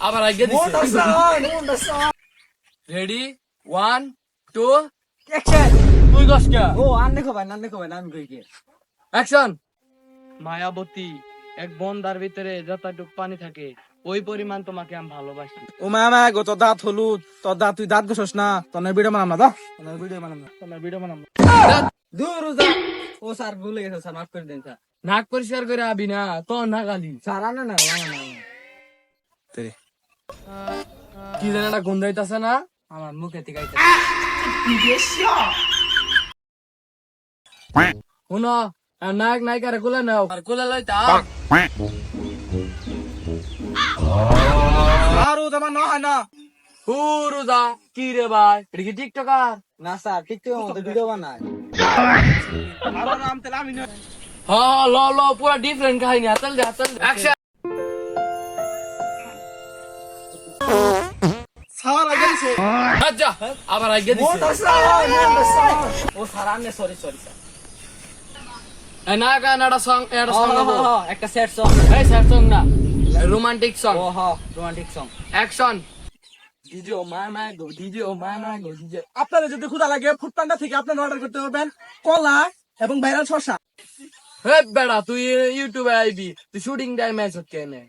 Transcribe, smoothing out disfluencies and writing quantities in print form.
আবার আগে দিছে রেডি 1 2 অ্যাকশন তুই গসকা ও আন্নে খোবাই আমি কই কি অ্যাকশন মায়াবতী এক বন্দার ভিতরে যতটুক পানি থাকে ওই পরিমাণ তোমাকে আমি ভালোবাসি। ও মামা গো তোর দাঁত হলুদ তোর দাঁত তুই দাঁত ঘষস না তোর ভিডিও বানাম না তোর ভিডিও বানাম না দূর যা ও স্যার ভুলে গেছে স্যার মাফ করে দেন স্যার নাক পরিষ্কার করে আবি না তো না গালি স্যার আনে না কি জানি একটা গন্ধ হইতাছে না আমার মুখে থেকে আইতে শুনো নায়ক নায়িকারে কোলে নাও আর কোলে লইতা আর ও তোমার না হয় না হুরুদা কি রে ভাই এটা কি টিকটকার না স্যার টিকটকের মধ্যে ভিডিও বানায় আর নাম তেল আমি না হ্যাঁ ল ল পুরা ডিফারেন্ট কাহিনী হাতল দে অ্যাকশন স্যার আগে দিছে আচ্ছা আবার আগে দিছে ও স্যার আনে সরি স্যার এই নায়ক একটা সং গাবো একটা সেট সং এই স্যার সং না রোমান্টিক সং ও হ রোমান্টিক সং অ্যাকশন ডিজে ও মামা গো ডিজে ও মামা গো ডিজে আপনাদের যদি ক্ষুধা লাগে ফুডপান্ডা থেকে আপনারা অর্ডার করতে পারবেন কলা এবং ভাইরাল শসা হে বেড়া তুই ইউটিউবে আইবি তুই শুটিং টাইম ম্যাচ হচ্ছে কেনে